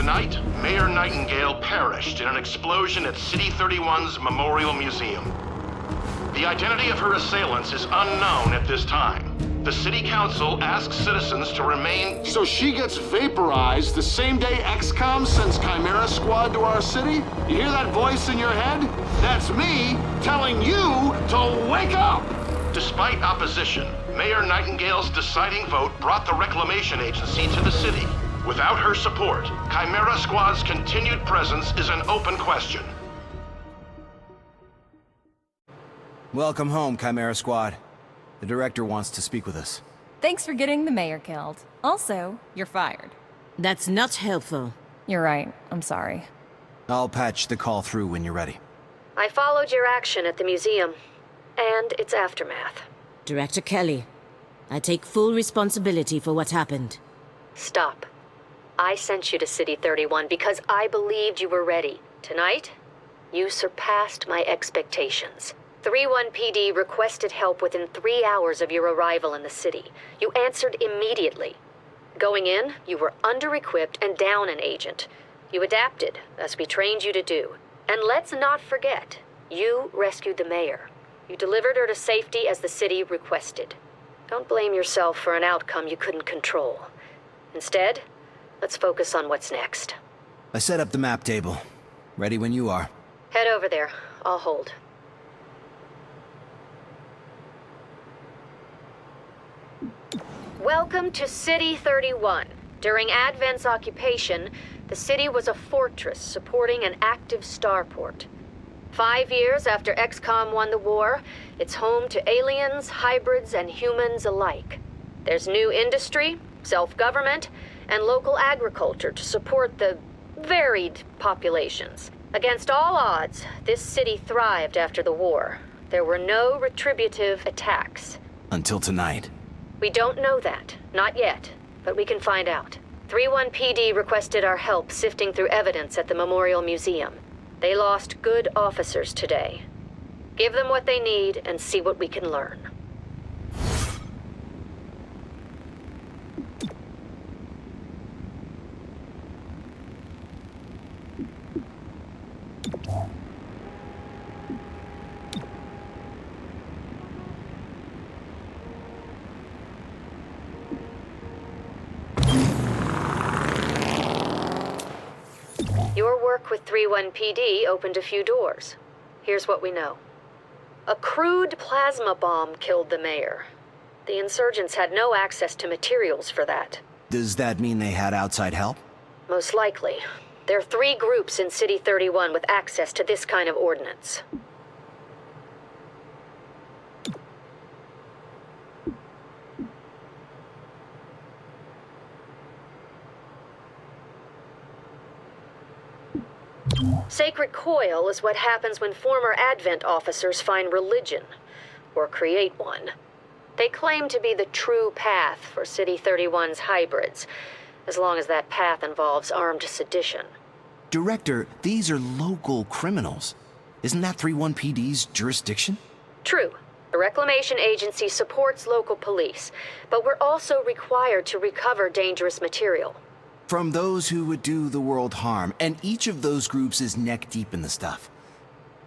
Tonight, Mayor Nightingale perished in an explosion at City 31's Memorial Museum. The identity of her assailants is unknown at this time. The City Council asks citizens to remain... So she gets vaporized the same day XCOM sends Chimera Squad to our city? You hear that voice in your head? That's me telling you to wake up! Despite opposition, Mayor Nightingale's deciding vote brought the Reclamation Agency to the city. Without her support, Chimera Squad's continued presence is an open question. Welcome home, Chimera Squad. The director wants to speak with us. Thanks for getting the mayor killed. Also, you're fired. That's not helpful. You're right. I'm sorry. I'll patch the call through when you're ready. I followed your action at the museum, and its aftermath. Director Kelly, I take full responsibility for what happened. Stop. I sent you to City 31 because I believed you were ready. Tonight, you surpassed my expectations. 3-1 PD requested help within 3 hours of your arrival in the city. You answered immediately. Going in, you were under-equipped and down an agent. You adapted, as we trained you to do. And let's not forget, you rescued the mayor. You delivered her to safety as the city requested. Don't blame yourself for an outcome you couldn't control. Instead, let's focus on what's next. I set up the map table. Ready when you are. Head over there. I'll hold. Welcome to City 31. During Advent's occupation, the city was a fortress supporting an active starport. 5 years after XCOM won the war, it's home to aliens, hybrids, and humans alike. There's new industry, self-government, and local agriculture to support the varied populations. Against all odds, this city thrived after the war. There were no retributive attacks. Until tonight. We don't know that. Not yet. But we can find out. 3-1 PD requested our help sifting through evidence at the Memorial Museum. They lost good officers today. Give them what they need and see what we can learn. Your work with 3-1 PD opened a few doors. Here's what we know. A crude plasma bomb killed the mayor. The insurgents had no access to materials for that. Does that mean they had outside help? Most likely. There are 3 groups in City 31 with access to this kind of ordnance. Sacred coil is what happens when former Advent officers find religion, or create one. They claim to be the true path for City 31's hybrids, as long as that path involves armed sedition. Director, these are local criminals. Isn't that 3-1 PD's jurisdiction? True. The Reclamation Agency supports local police, but we're also required to recover dangerous material. From those who would do the world harm, and each of those groups is neck deep in the stuff.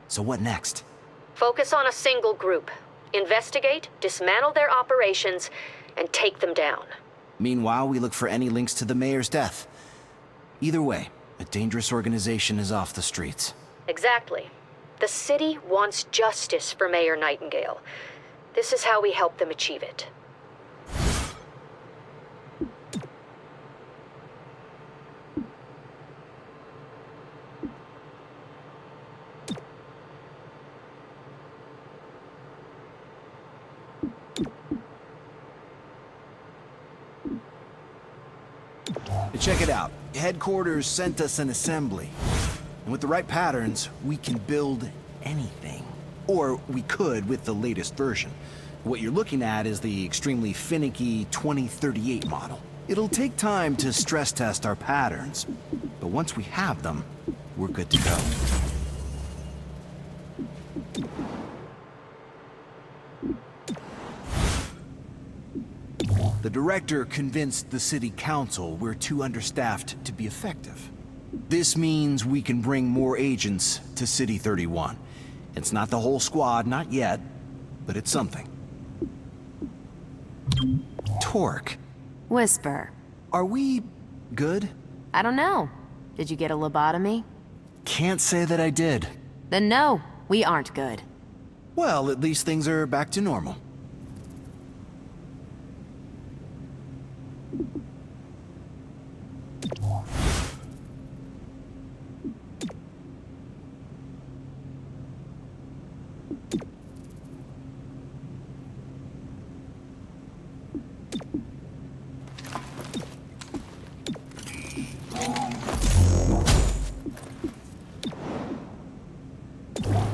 So what next? Focus on a single group. Investigate, dismantle their operations, and take them down. Meanwhile, we look for any links to the mayor's death. Either way, a dangerous organization is off the streets. Exactly. The city wants justice for Mayor Nightingale. This is how we help them achieve it. Check it out. Headquarters sent us an assembly. And with the right patterns, we can build anything. Or we could with the latest version. What you're looking at is the extremely finicky 2038 model. It'll take time to stress test our patterns, but once we have them, we're good to go. The director convinced the city council we're too understaffed to be effective. This means we can bring more agents to City 31. It's not the whole squad, not yet, but it's something. Torque, Whisper. are we good? I don't know. Did you get a lobotomy? Can't say that I did. Then no, we aren't good. Well, at least things are back to normal.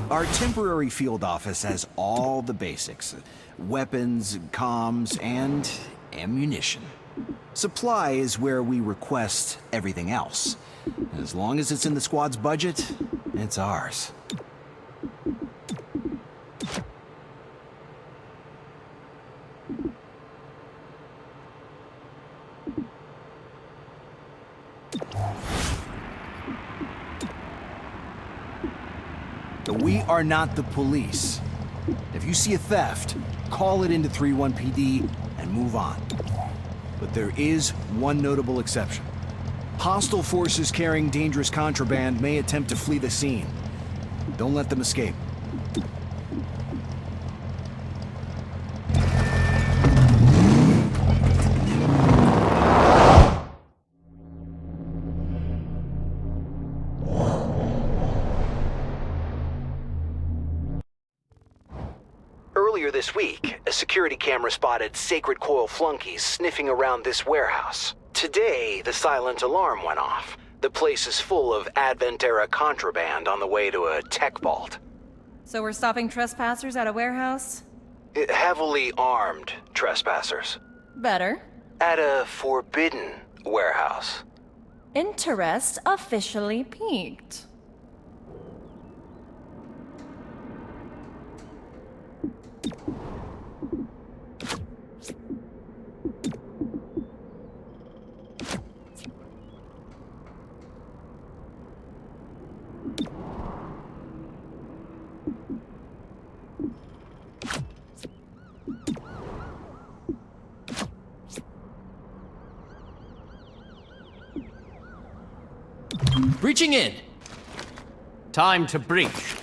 Our temporary field office has all the basics. Weapons, comms, and ammunition. Supply is where we request everything else. As long as it's in the squad's budget, it's ours. We are not the police. If you see a theft, call it into 31 PD and move on. But there is one notable exception. Hostile forces carrying dangerous contraband may attempt to flee the scene. Don't let them escape. Earlier this week, a security camera spotted Sacred Coil flunkies sniffing around this warehouse. Today, the silent alarm went off. The place is full of Advent-era contraband on the way to a tech vault. So we're stopping trespassers at a warehouse? Heavily armed trespassers. Better. At a forbidden warehouse. Interest officially peaked. Breaching in. Time to breach.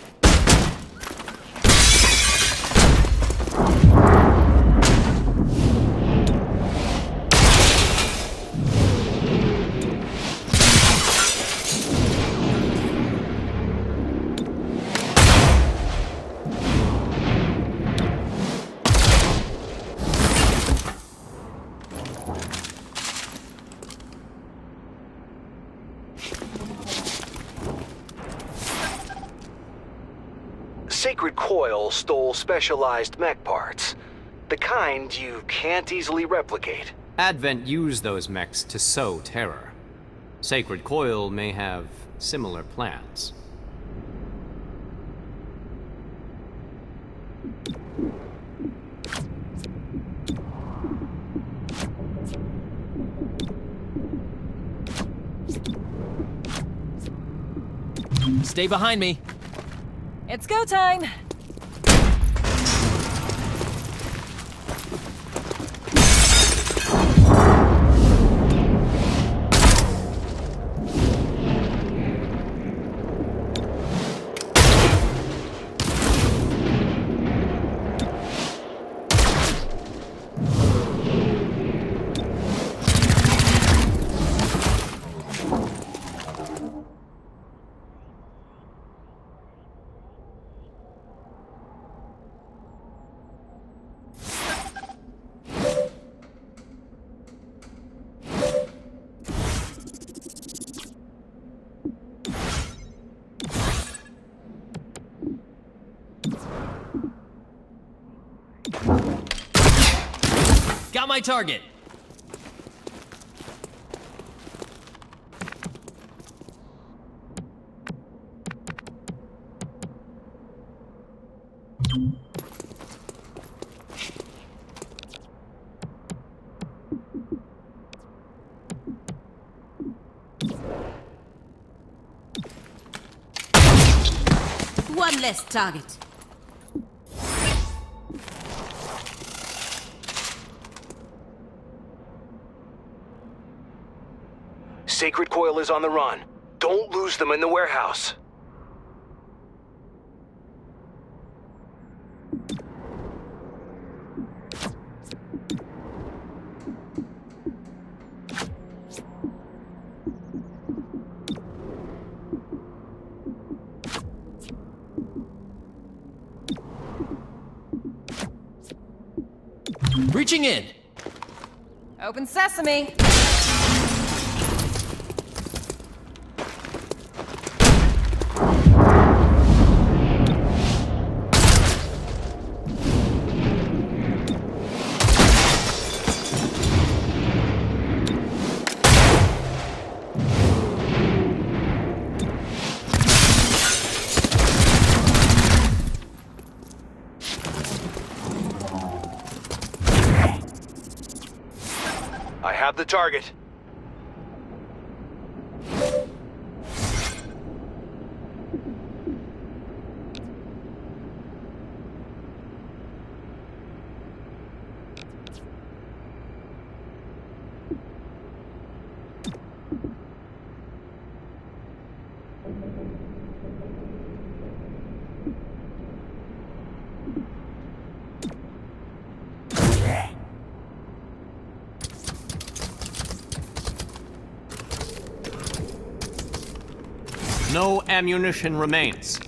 Sacred Coil stole specialized mech parts. The kind you can't easily replicate. Advent used those mechs to sow terror. Sacred Coil may have similar plans. Stay behind me. It's go time! Got my target. one less target. Sacred Coil is on the run. Don't lose them in the warehouse. Reaching in. Open sesame. I have the target. No ammunition remains.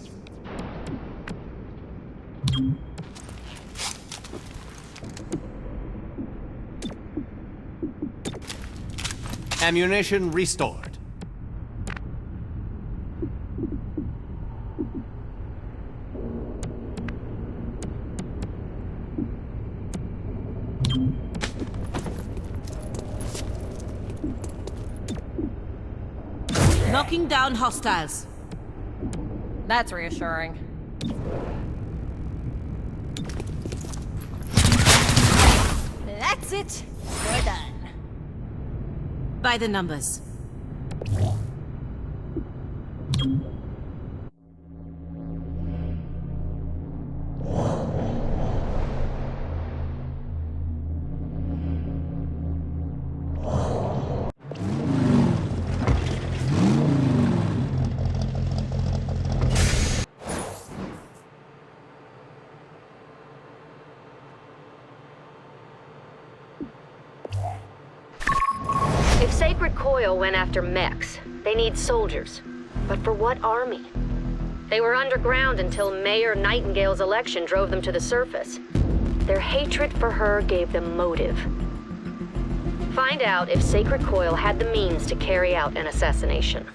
Ammunition restored. Knocking down hostiles. That's reassuring. That's it. We're done. By the numbers. If Sacred Coil went after mechs, they need soldiers. But for what army? They were underground until Mayor Nightingale's election drove them to the surface. Their hatred for her gave them motive. Find out if Sacred Coil had the means to carry out an assassination.